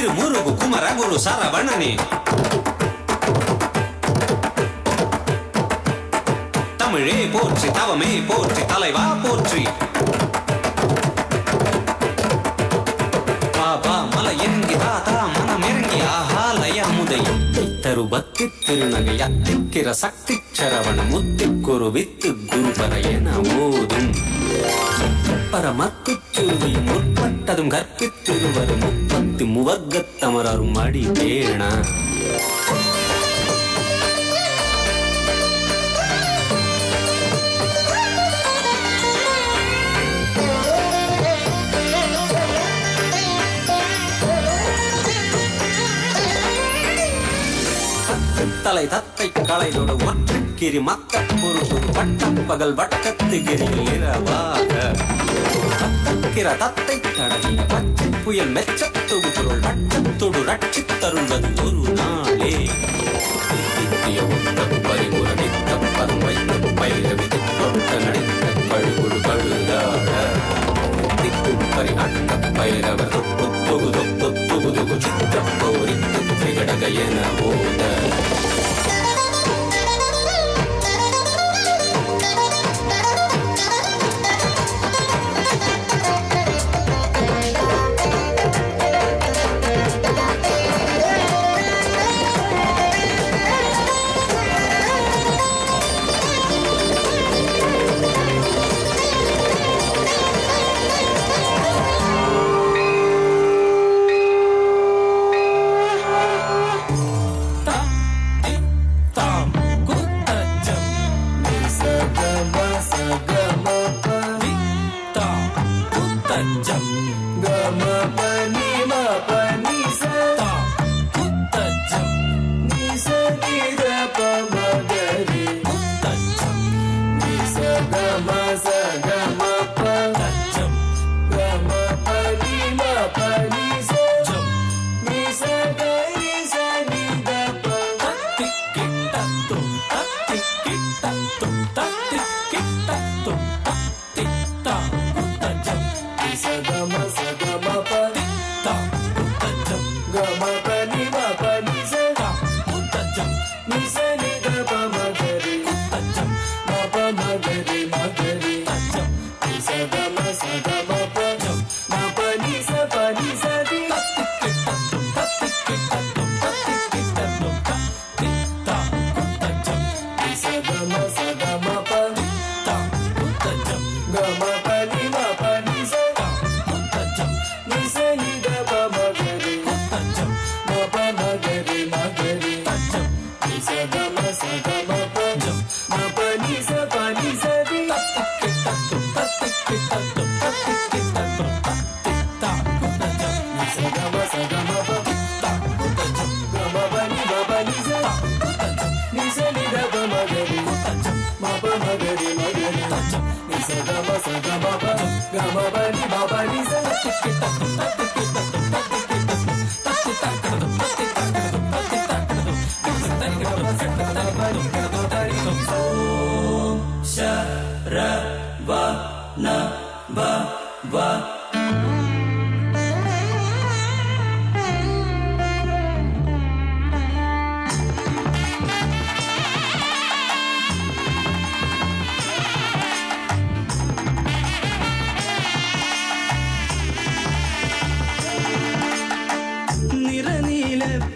திருமுருகு குமர குரு சரவணனே தமிழே போற்றி தவமே போற்றி தலைவா போற்றி பாபா மலை எங்கி தாத்தா மனமிறங்கி ஆஹாலய முதையும் தருபத்தி திருநகை அத்திக்கிற சக்தி சரவண முத்திக்குரு வித்து குருபர என ஓதும் பரமக்குச்சூதி முற்பட்டதும் கற்பித்திருவரும் 33 அடி பேண தலை தத்தை களைதோடு ஒற்றுக்கிரி மத்த பொருள் வட்டம் பகல் வட்டத்து கிரியில் இரவாக தக்கிற தத்தை கடலிய பச்சை புயல் மெச்சத்தொடு பொருள் வட்டத்தொடு ரட்சி தருள்வது ஒரு நாளே பரிமுறவித்த பரும் வைத்த பயிரவித்து தொட்ட நடித்த பழுகுடு பழுதாட திக்கும் பரி அட்ட பயிரவர் தொகுது சித்திரப்போரித்து திரிகடக என ஓத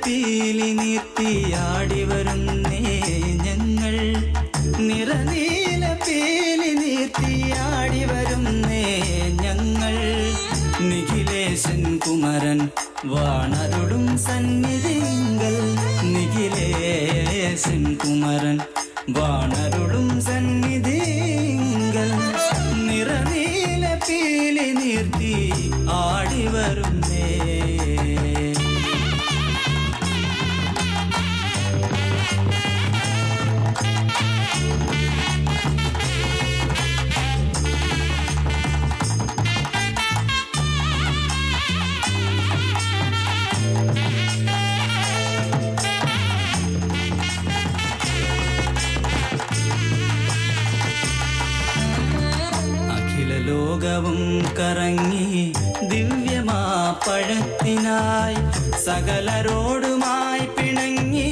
പീലി നീർത്തിയാടി വരുന്നേ ഞങ്ങൾ നിറനീല പീലി നീർത്തിയാടി വരുന്നേ ഞങ്ങൾ നിഖിലേശൻ കുമരൻ വാണരുളും സന്നിധിങ്കൽ നിഖിലേശൻ കുമരൻ വാണരുളും സന്നിധിങ്കൽ നിറനീല പീലി നീർത്തി ആടി വരുന്നേ പഴത്തിനായി സകലരോടുമായി പിണങ്ങി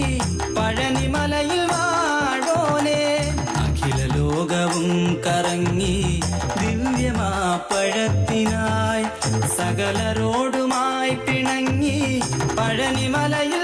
പഴനിമലയിൽ വാഴോനെ അഖില ലോകവും കറങ്ങി ദിവ്യമാ പഴത്തിനായി സകലരോടുമായി പിണങ്ങി പഴനിമലയിൽ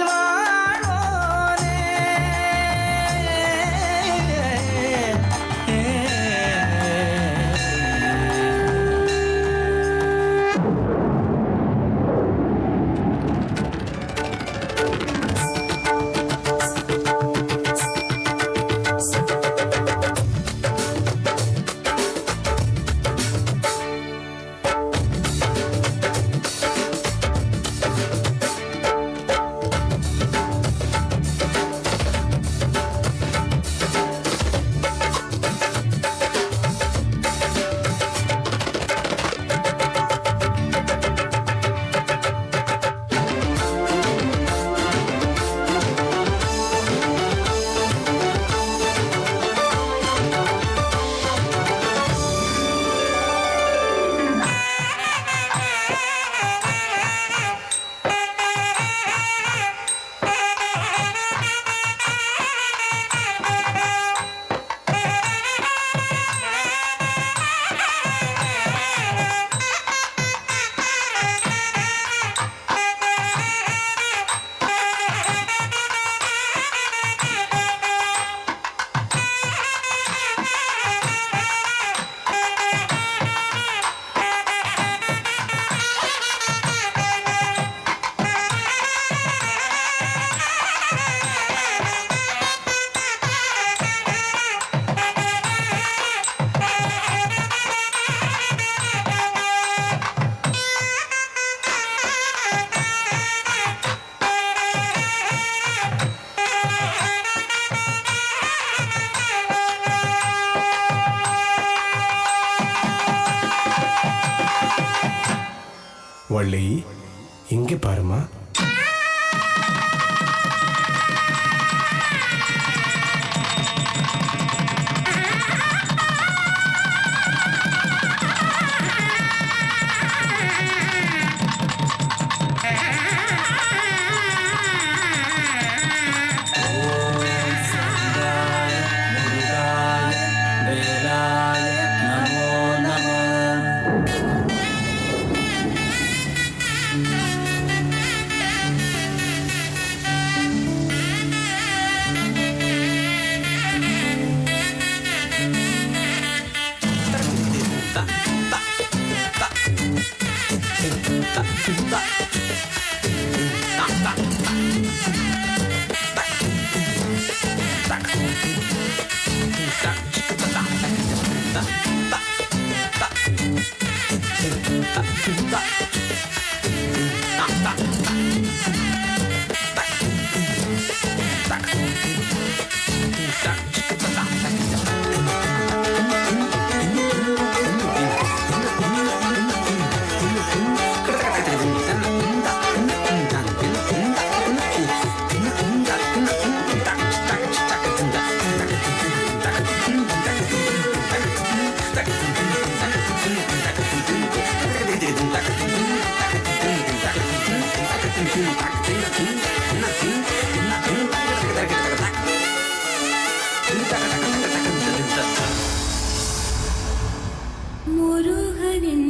வள்ளி, இங்கே பாருமா. முருகனின்